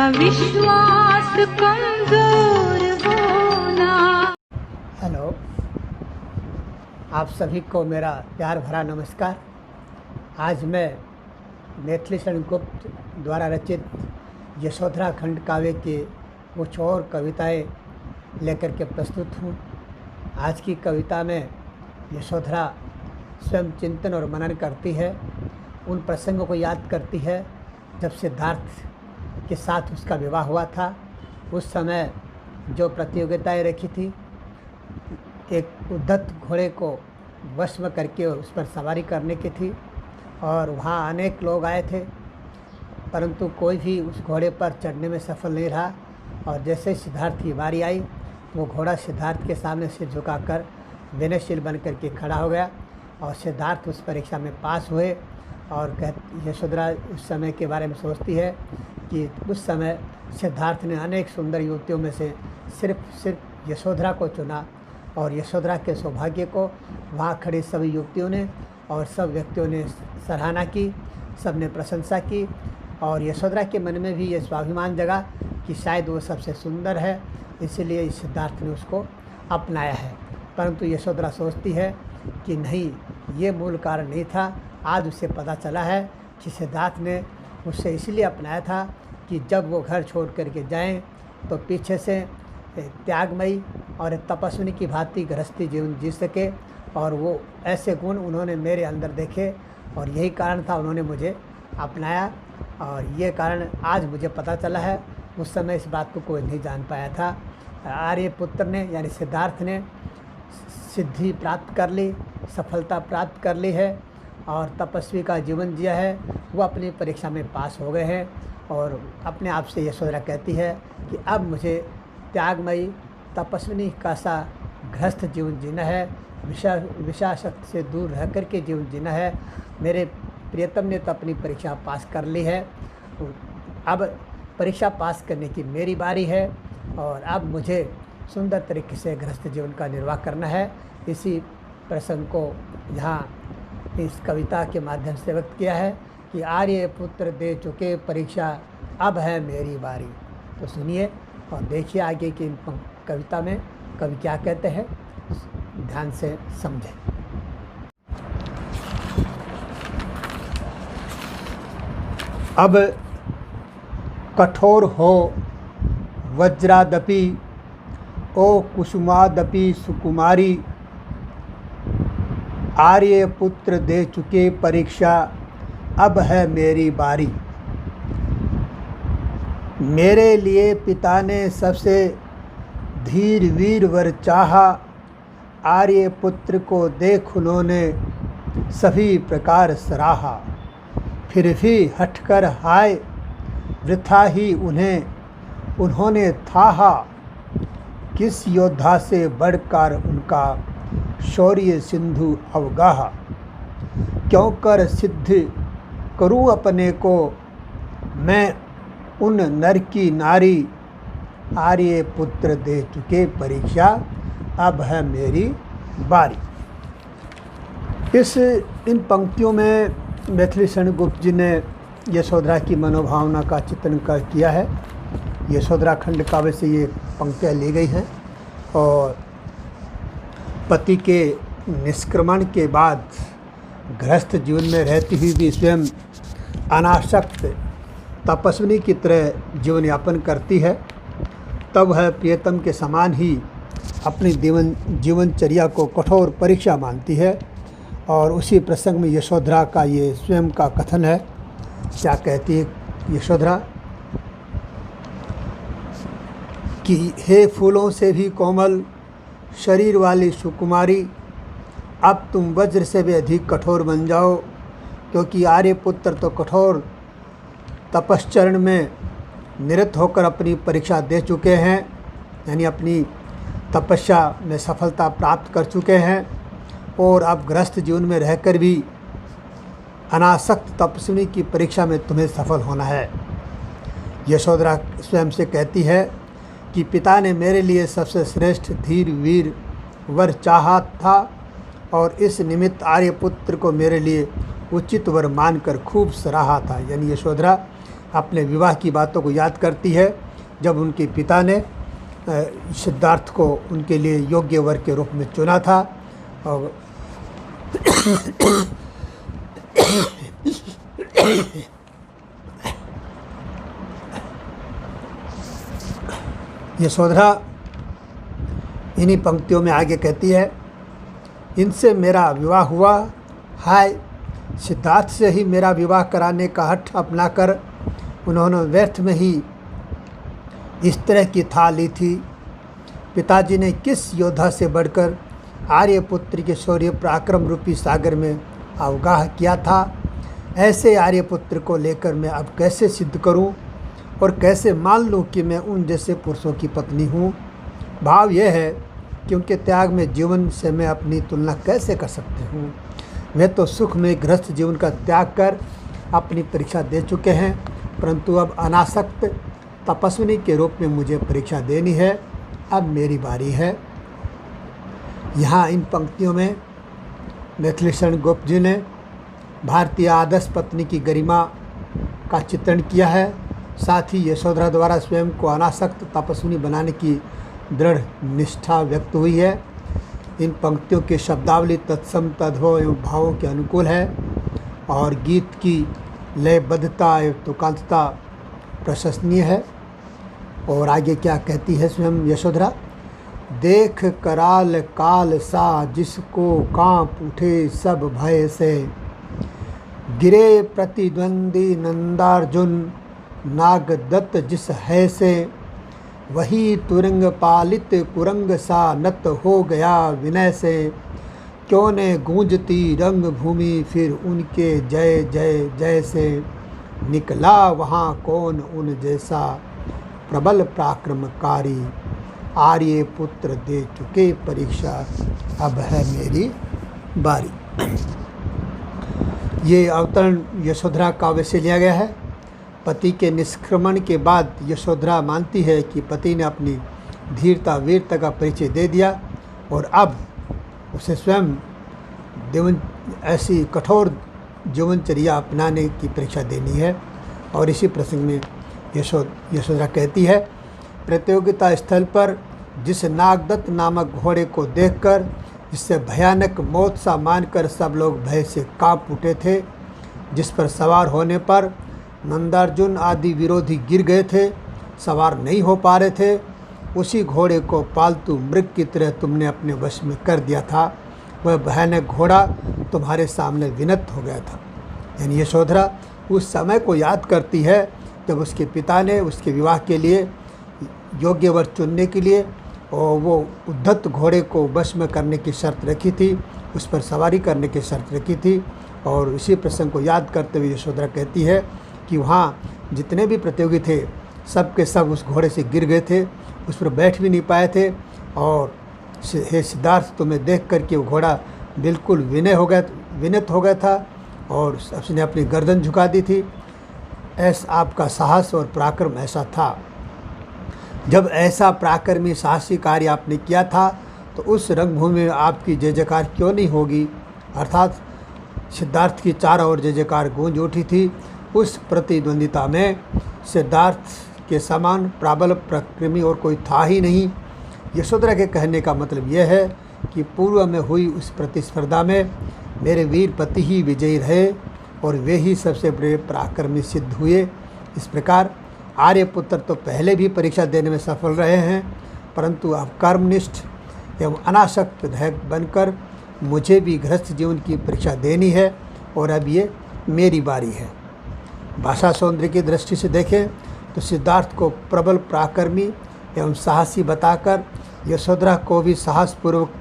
विश्वास कमजोर होना। हेलो, आप सभी को मेरा प्यार भरा नमस्कार। आज मैं मैथिली शरण गुप्त द्वारा रचित यशोधरा खंड काव्य के कुछ और कविताएं लेकर के प्रस्तुत हूँ। आज की कविता में यशोधरा स्वयं चिंतन और मनन करती है, उन प्रसंगों को याद करती है जब सिद्धार्थ के साथ उसका विवाह हुआ था। उस समय जो प्रतियोगिताएं रखी थी, एक उद्धत घोड़े को वश में करके उस पर सवारी करने की थी और वहाँ अनेक लोग आए थे, परंतु कोई भी उस घोड़े पर चढ़ने में सफल नहीं रहा। और जैसे ही सिद्धार्थ की बारी आई तो वो घोड़ा सिद्धार्थ के सामने सिर झुकाकर विनयशील बन करके खड़ा हो गया और सिद्धार्थ उस परीक्षा में पास हुए। और यशोधरा उस समय के बारे में सोचती है कि उस समय सिद्धार्थ ने अनेक सुंदर युवतियों में से सिर्फ यशोधरा को चुना और यशोधरा के सौभाग्य को वहाँ खड़ी सभी युवतियों ने और सब व्यक्तियों ने सराहना की, सब ने प्रशंसा की। और यशोधरा के मन में भी ये स्वाभिमान जगा कि शायद वो सबसे सुंदर है, इसीलिए सिद्धार्थ ने उसको अपनाया है। परंतु यशोधरा सोचती है कि नहीं, ये मूल कारण नहीं था। आज उसे पता चला है कि सिद्धार्थ ने उसे इसलिए अपनाया था कि जब वो घर छोड़ करके जाएं तो पीछे से त्यागमयी और तपस्विनी की भांति गृहस्थी जीवन जी सके। और वो ऐसे गुण उन्होंने मेरे अंदर देखे और यही कारण था उन्होंने मुझे अपनाया। और ये कारण आज मुझे पता चला है, उस समय इस बात को कोई नहीं जान पाया था। आर्यपुत्र ने यानी सिद्धार्थ ने सिद्धि प्राप्त कर ली, सफलता प्राप्त कर ली है और तपस्वी का जीवन जिया है। वो अपनी परीक्षा में पास हो गए हैं और अपने आप से यशोधरा कहती है कि अब मुझे त्यागमयी तपस्विनी का सा गृहस्थ जीवन जीना है, विषयासक्ति से दूर रह कर के जीवन जीना है। मेरे प्रियतम ने तो अपनी परीक्षा पास कर ली है, अब परीक्षा पास करने की मेरी बारी है और अब मुझे सुंदर तरीके से गृहस्थ जीवन का निर्वाह करना है। इसी प्रसंग को यहाँ इस कविता के माध्यम से व्यक्त किया है कि आर्य पुत्र दे चुके परीक्षा, अब है मेरी बारी। तो सुनिए और देखिए आगे की कविता में कवि क्या कहते हैं, ध्यान से समझें। अब कठोर हो वज्रादपि ओ कुसुमादपि सुकुमारी, आर्य पुत्र दे चुके परीक्षा, अब है मेरी बारी। मेरे लिए पिता ने सबसे धीर वीर वर चाहा, आर्य पुत्र को देख उन्होंने सभी प्रकार सराहा। फिर भी हटकर हाय वृथा ही उन्होंने थाहा, किस योद्धा से बढ़कर उनका शौर्य सिंधु अवगाह। क्यों कर सिद्ध करूं अपने को मैं उन नर की नारी, आर्य पुत्र दे चुके परीक्षा, अब है मेरी बारी। इन पंक्तियों में मैथिली शरण गुप्त जी ने यशोधरा की मनोभावना का चित्रण किया है। यशोधरा खंड काव्य से ये पंक्तियाँ ली गई हैं और पति के निष्क्रमण के बाद गृहस्थ जीवन में रहती हुई भी स्वयं अनासक्त तपस्विनी की तरह जीवन यापन करती है। तब वह प्रियतम के समान ही अपनी जीवनचर्या को कठोर परीक्षा मानती है। और उसी प्रसंग में यशोधरा का ये स्वयं का कथन है। क्या कहती है यशोधरा कि हे फूलों से भी कोमल शरीर वाली सुकुमारी, अब तुम वज्र से भी अधिक कठोर बन जाओ, क्योंकि आर्यपुत्र तो कठोर तपश्चरण में निरत होकर अपनी परीक्षा दे चुके हैं, यानी अपनी तपस्या में सफलता प्राप्त कर चुके हैं और अब गृहस्थ जीवन में रहकर भी अनासक्त तपस्विनी की परीक्षा में तुम्हें सफल होना है। यशोधरा स्वयं से कहती है कि पिता ने मेरे लिए सबसे श्रेष्ठ धीर वीर वर चाहा था और इस निमित्त आर्यपुत्र को मेरे लिए उचित वर मानकर खूब सराहा था। यानी यशोधरा अपने विवाह की बातों को याद करती है जब उनके पिता ने सिद्धार्थ को उनके लिए योग्य वर के रूप में चुना था। और यशोधरा इन्हीं पंक्तियों में आगे कहती है, इनसे मेरा विवाह हुआ, हाय सिद्धार्थ से ही मेरा विवाह कराने का हठ अपनाकर उन्होंने व्यर्थ में ही इस तरह की था ली थी। पिताजी ने किस योद्धा से बढ़कर आर्यपुत्र के शौर्य पराक्रम रूपी सागर में अवगाह किया था। ऐसे आर्यपुत्र को लेकर मैं अब कैसे सिद्ध करूं और कैसे मान लूं कि मैं उन जैसे पुरुषों की पत्नी हूं। भाव यह है कि उनके त्याग में जीवन से मैं अपनी तुलना कैसे कर सकती हूँ। वे तो सुख में गृहस्थ जीवन का त्याग कर अपनी परीक्षा दे चुके हैं, परंतु अब अनासक्त तपस्विनी के रूप में मुझे परीक्षा देनी है। अब मेरी बारी है। यहाँ इन पंक्तियों में मैथिली शरण गुप्त जी ने भारतीय आदर्श पत्नी की गरिमा का चित्रण किया है। साथ ही यशोधरा द्वारा स्वयं को अनासक्त तपस्विनी बनाने की दृढ़ निष्ठा व्यक्त हुई है। इन पंक्तियों की शब्दावली तत्सम तद्भव एवं भावों के अनुकूल है और गीत की लयबद्धता एवं तुकांतता प्रशंसनीय है। और आगे क्या कहती है स्वयं यशोधरा, देख कराल काल सा जिसको कांप उठे सब भय से, गिरे प्रतिद्वंदी नंदार्जुन नागदत्त जिस है से, वही तुरंग पालित कुरंग सा नत हो गया विनय से, क्यों ने गूंजती रंग भूमि फिर उनके जय जय जय से, निकला वहाँ कौन उन जैसा प्रबल पराक्रमकारी, आर्य पुत्र दे चुके परीक्षा, अब है मेरी बारी। ये अवतरण यशोधरा काव्य से लिया गया है। पति के निष्क्रमण के बाद यशोधरा मानती है कि पति ने अपनी धीरता वीरता का परिचय दे दिया और अब उसे स्वयं ऐसी कठोर जीवनचर्या अपनाने की परीक्षा देनी है। और इसी प्रसंग में यशोधरा कहती है, प्रतियोगिता स्थल पर जिस नागदत्त नामक घोड़े को देखकर जिससे भयानक मौत सा मानकर सब लोग भय से कांप उठे थे, जिस पर सवार होने पर नंदार्जुन आदि विरोधी गिर गए थे, सवार नहीं हो पा रहे थे, उसी घोड़े को पालतू मृग की तरह तुमने अपने वश में कर दिया था। वह भयानक घोड़ा तुम्हारे सामने विनत हो गया था। यानी यशोधरा उस समय को याद करती है जब उसके पिता ने उसके विवाह के लिए योग्य वर चुनने के लिए और वो उद्धत घोड़े को वश में करने की शर्त रखी थी, उस पर सवारी करने की शर्त रखी थी। और इसी प्रसंग को याद करते हुए यशोधरा कहती है कि वहाँ जितने भी प्रतियोगी थे सब के सब उस घोड़े से गिर गए थे, उस पर बैठ भी नहीं पाए थे। और हे सिद्धार्थ, तुम्हें देख कर के वो घोड़ा बिल्कुल विनत हो गया था और उसने अपनी गर्दन झुका दी थी। ऐसा आपका साहस और पराक्रम ऐसा था। जब ऐसा पराक्रमी साहसी कार्य आपने किया था तो उस रंगभूमि में आपकी जय जयकार क्यों नहीं होगी। अर्थात सिद्धार्थ की चारों ओर जय जयकार गूंज उठी थी। उस प्रतिद्वंदिता में सिद्धार्थ के समान प्रबल पराक्रमी और कोई था ही नहीं। यशोधरा के कहने का मतलब यह है कि पूर्व में हुई उस प्रतिस्पर्धा में मेरे वीर पति ही विजयी रहे और वे ही सबसे बड़े पराक्रमी सिद्ध हुए। इस प्रकार आर्यपुत्र तो पहले भी परीक्षा देने में सफल रहे हैं, परंतु अब कर्मनिष्ठ एवं अनासक्त बनकर मुझे भी गृहस्थ जीवन की परीक्षा देनी है और अब ये मेरी बारी है। भाषा सौंदर्य की दृष्टि से देखें तो सिद्धार्थ को प्रबल पराक्रमी एवं साहसी बताकर यशोधरा को भी साहसपूर्वक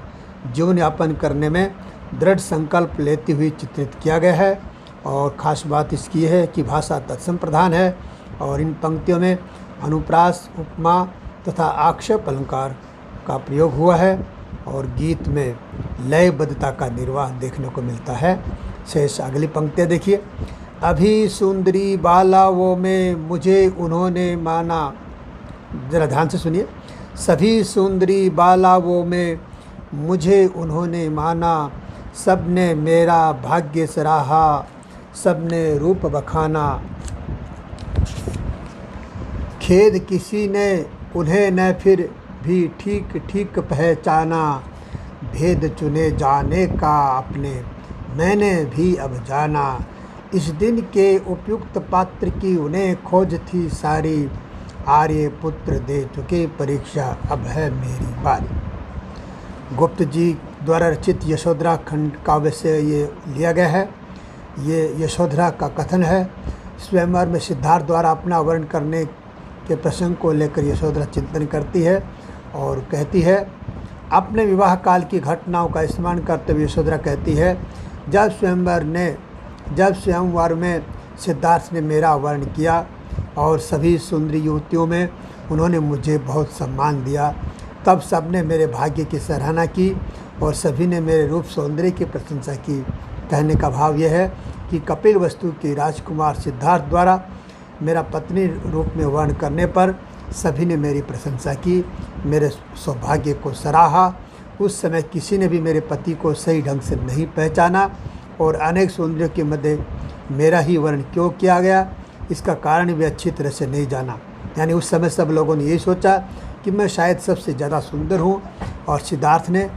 जीवन यापन करने में दृढ़ संकल्प लेती हुई चित्रित किया गया है। और ख़ास बात इसकी है कि भाषा तत्सम प्रधान है और इन पंक्तियों में अनुप्रास, उपमा तथा आक्षेप अलंकार का प्रयोग हुआ है और गीत में लयबद्धता का निर्वाह देखने को मिलता है। शेष अगली पंक्तियाँ देखिए। अभी सुंदरी बालाओं में मुझे उन्होंने माना, ज़रा ध्यान से सुनिए। सभी सुंदरी बालाओं में मुझे उन्होंने माना, सबने मेरा भाग्य सराहा, सबने रूप बखाना, खेद किसी ने उन्हें न फिर भी ठीक ठीक पहचाना। भेद चुने जाने का अपने मैंने भी अब जाना। इस दिन के उपयुक्त पात्र की उन्हें खोज थी सारी। आर्य पुत्र दे चुके परीक्षा, अब है मेरी बारी। गुप्त जी द्वारा रचित यशोधरा खंड काव्य से ये लिया गया है। ये यशोधरा का कथन है। स्वयंवर में सिद्धार्थ द्वारा अपना वर्ण करने के प्रसंग को लेकर यशोधरा चिंतन करती है और कहती है, अपने विवाह काल की घटनाओं का स्मरण करते हुए यशोधरा कहती है, जब स्वयंवर में सिद्धार्थ ने मेरा वर्ण किया और सभी सुंदरी युवतियों में उन्होंने मुझे बहुत सम्मान दिया, तब सबने मेरे भाग्य की सराहना की और सभी ने मेरे रूप सौंदर्य की प्रशंसा की। कहने का भाव यह है कि कपिल वस्तु के राजकुमार सिद्धार्थ द्वारा मेरा पत्नी रूप में वर्ण करने पर सभी ने मेरी प्रशंसा की, मेरे सौभाग्य को सराहा। उस समय किसी ने भी मेरे पति को सही ढंग से नहीं पहचाना और अनेक सौंदर्यों के मध्य मेरा ही वर्ण क्यों किया गया, इसका कारण भी अच्छी तरह से नहीं जाना। यानी उस समय सब लोगों ने यही सोचा कि मैं शायद सबसे ज़्यादा सुंदर हूँ और सिद्धार्थ ने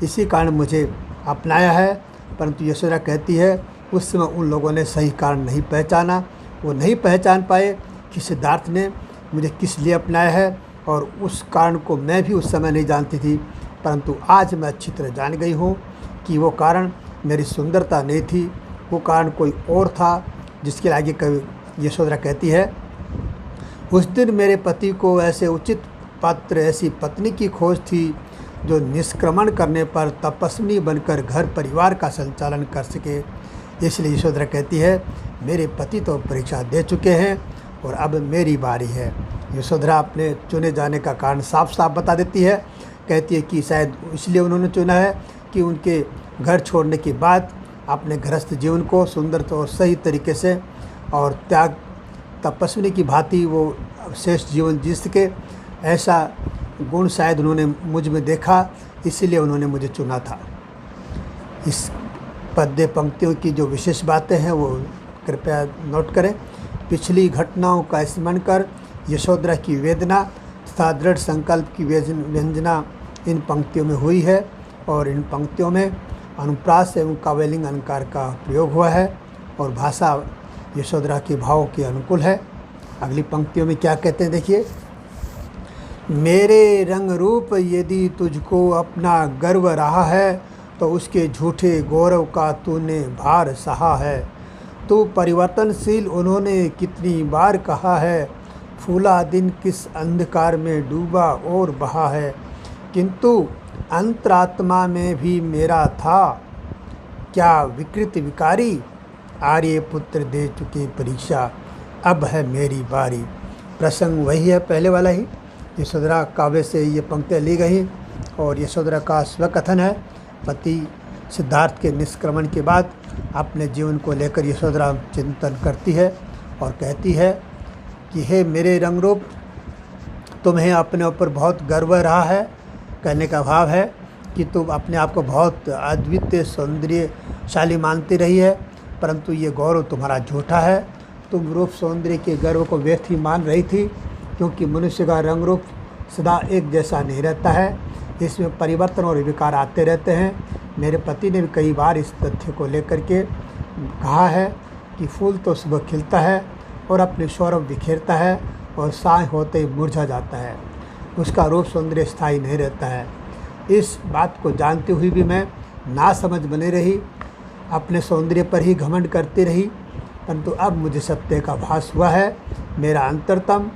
इसी कारण मुझे अपनाया है। परंतु यशोधरा कहती है, उस समय उन लोगों ने सही कारण नहीं पहचाना। वो नहीं पहचान पाए कि सिद्धार्थ ने मुझे किस लिए अपनाया है और उस कारण को मैं भी उस समय नहीं जानती थी। परंतु आज मैं अच्छी तरह जान गई हूँ कि वो कारण मेरी सुंदरता नहीं थी, वो कारण कोई और था, जिसके आगे कवि यशोधरा कहती है, उस दिन मेरे पति को ऐसे उचित पात्र, ऐसी पत्नी की खोज थी जो निष्क्रमण करने पर तपस्विनी बनकर घर परिवार का संचालन कर सके। इसलिए यशोधरा कहती है, मेरे पति तो परीक्षा दे चुके हैं और अब मेरी बारी है। यशोधरा अपने चुने जाने का कारण साफ साफ बता देती है। कहती है कि शायद इसलिए उन्होंने चुना है कि उनके घर छोड़ने के बाद अपने गृहस्थ जीवन को सुंदर और सही तरीके से और त्याग तपस्विनी की भांति वो शेष जीवन जी सके, ऐसा गुण शायद उन्होंने मुझ में देखा, इसीलिए उन्होंने मुझे चुना था। इस पद्य पंक्तियों की जो विशेष बातें हैं वो कृपया नोट करें। पिछली घटनाओं का स्मरण कर यशोधरा की वेदना तथा दृढ़ संकल्प की व्यंजना इन पंक्तियों में हुई है और इन पंक्तियों में अनुप्रास एवं काव्यलिंग अलंकार का प्रयोग हुआ है और भाषा यशोधरा के भावों के अनुकूल है। अगली पंक्तियों में क्या कहते हैं देखिए, मेरे रंग रूप यदि तुझको अपना गर्व रहा है तो उसके झूठे गौरव का तूने भार सहा है। तू परिवर्तनशील उन्होंने कितनी बार कहा है, फूला दिन किस अंधकार में डूबा और बहा है, किंतु अंतरात्मा में भी मेरा था क्या विकृत विकारी। आर्य पुत्र दे चुके परीक्षा, अब है मेरी बारी। प्रसंग वही है पहले वाला ही। यशोधरा काव्य से ये पंक्तियाँ ली गई और यशोधरा का स्वकथन है। पति सिद्धार्थ के निष्क्रमण के बाद अपने जीवन को लेकर यशोधरा चिंतन करती है और कहती है कि हे मेरे रंग रूप, तुम्हें अपने ऊपर बहुत गर्व रहा है। कहने का भाव है कि तुम अपने आप को बहुत अद्वितीय सौंदर्यशाली मानती रही है, परंतु ये गौरव तुम्हारा झूठा है। तुम रूप सौंदर्य के गर्व को व्यर्थ ही मान रही थी, क्योंकि मनुष्य का रंग रूप सदा एक जैसा नहीं रहता है, इसमें परिवर्तन और विकार आते रहते हैं। मेरे पति ने भी कई बार इस तथ्य को लेकर के कहा है कि फूल तो सुबह खिलता है और अपने सौरभ बिखेरता है और सांझ होते ही मुरझा जाता है, उसका रूप सौंदर्य स्थायी नहीं रहता है। इस बात को जानते हुए भी मैं नासमझ बने रही, अपने सौंदर्य पर ही घमंड करती रही, परंतु अब मुझे सत्य का भास हुआ है। मेरा अंतरतम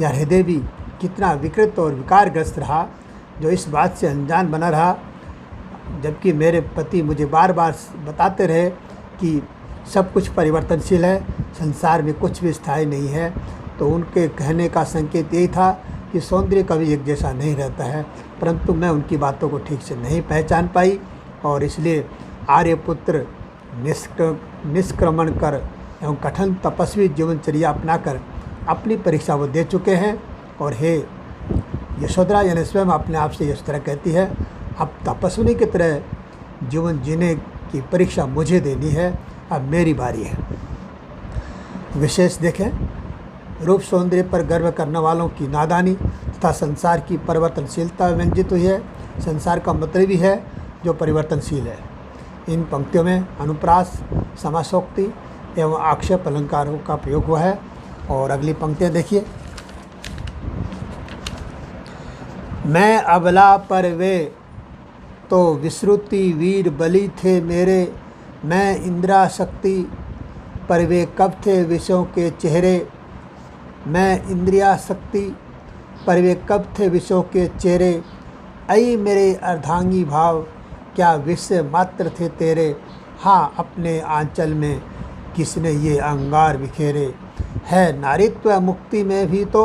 या हृदय भी कितना विकृत और विकारग्रस्त रहा, जो इस बात से अनजान बना रहा, जबकि मेरे पति मुझे बार बार बताते रहे कि सब कुछ परिवर्तनशील है, संसार में कुछ भी स्थायी नहीं है। तो उनके कहने का संकेत यही था कि सौंदर्य कभी एक जैसा नहीं रहता है, परंतु मैं उनकी बातों को ठीक से नहीं पहचान पाई और इसलिए आर्यपुत्र निष्क्रमण कर एवं कठिन तपस्वी जीवनचर्या अपनाकर अपनी परीक्षा वो दे चुके हैं। और हे यशोधरा, यानी स्वयं अपने आप से यशोधरा कहती है, अब तपस्विनी की तरह जीवन जीने की परीक्षा मुझे देनी है, अब मेरी बारी है। विशेष देखें, रूप सौंदर्य पर गर्व करने वालों की नादानी तथा संसार की परिवर्तनशीलता व्यंजित हुई है। संसार का मतलब ही है जो परिवर्तनशील है। इन पंक्तियों में अनुप्रास, समासोक्ति एवं आक्षेप अलंकारों का प्रयोग हुआ है। और अगली पंक्तियाँ देखिए। मैं अबला पर वे तो विश्रुति वीर बली थे मेरे, मैं इंद्रा शक्ति पर वे कब थे विषयों के चेहरे, मैं इंद्रिया शक्ति पर वे कब थे विषयों के चेहरे, ऐ मेरे अर्धांगी भाव क्या विषय मात्र थे तेरे, हाँ अपने आंचल में किसने ये अंगार बिखेरे, है नारीत्व मुक्ति में भी तो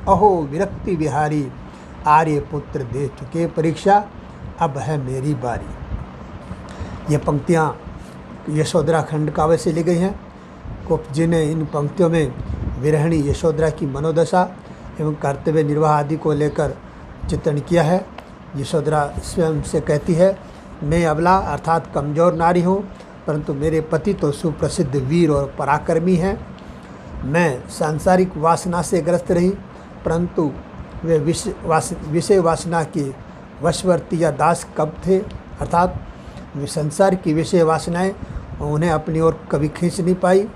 अहो विरक्ति बिहारी, आर्य पुत्र दे चुके परीक्षा अब है मेरी बारी। ये पंक्तियाँ यशोधरा खंड काव्य से ली गई हैं। कुप्त जी ने इन पंक्तियों में विरहिणी यशोधरा की मनोदशा एवं कर्तव्य निर्वाह आदि को लेकर चित्रण किया है। यशोधरा स्वयं से कहती है, मैं अबला अर्थात कमज़ोर नारी हूँ, परंतु मेरे पति तो सुप्रसिद्ध वीर और पराक्रमी हैं। मैं सांसारिक वासना से ग्रस्त रही, परंतु वे विषय वासना के वशवर्ती या दास कब थे, अर्थात वे संसार की विषय वासनाएं उन्हें अपनी ओर कभी खींच नहीं पाई।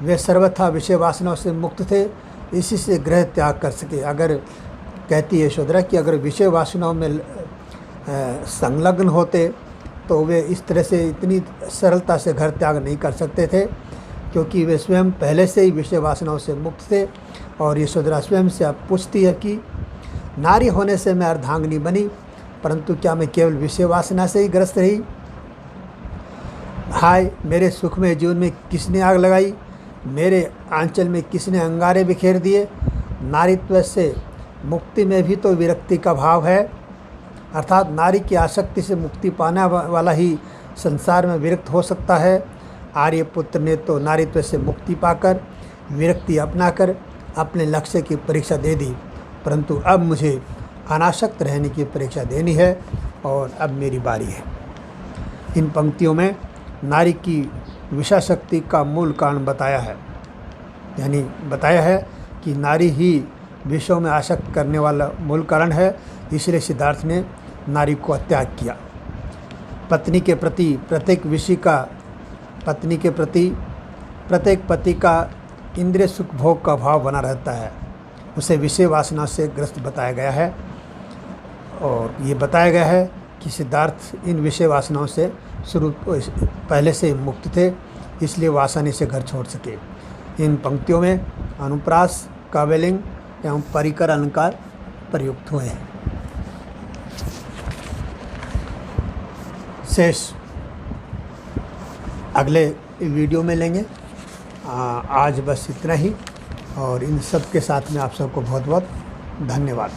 वे सर्वथा विषय वासनाओं से मुक्त थे, इसी से ग्रह त्याग कर सके। अगर कहती है यशोधरा कि अगर विषय वासनाओं में संलग्न होते तो वे इस तरह से इतनी सरलता से घर त्याग नहीं कर सकते थे, क्योंकि वे स्वयं पहले से ही विषय वासनाओं से मुक्त थे। और यशोधरा स्वयं से अब पूछती है कि नारी होने से मैं अर्धांगिनी बनी, परंतु क्या मैं केवल विषय वासना से ही ग्रस्त रही। हाय मेरे सुखमय जीवन में किसने आग लगाई, मेरे आंचल में किसने अंगारे बिखेर दिए। नारीत्व से मुक्ति में भी तो विरक्ति का भाव है, अर्थात नारी की आसक्ति से मुक्ति पाने वाला ही संसार में विरक्त हो सकता है। आर्यपुत्र ने तो नारीत्व से मुक्ति पाकर विरक्ति अपनाकर अपने लक्ष्य की परीक्षा दे दी, परंतु अब मुझे अनासक्त रहने की परीक्षा देनी है और अब मेरी बारी है। इन पंक्तियों में नारी की विषाशक्ति का मूल कारण बताया है, यानी बताया है कि नारी ही विषयों में आसक्त करने वाला मूल कारण है। इसलिए सिद्धार्थ ने नारी को त्याग किया। पत्नी के प्रति प्रत्येक पति का इंद्रिय सुख भोग का भाव बना रहता है, उसे विषय वासना से ग्रस्त बताया गया है। और ये बताया गया है कि सिद्धार्थ इन विषय वासनाओं से पहले से मुक्त थे, इसलिए वो आसानी से घर छोड़ सके। इन पंक्तियों में अनुप्रास, काव्यलिंग एवं परिकर अलंकार प्रयुक्त हुए हैं। शेष अगले वीडियो में लेंगे। आज बस इतना ही, और इन सब के साथ में आप सबको बहुत बहुत धन्यवाद।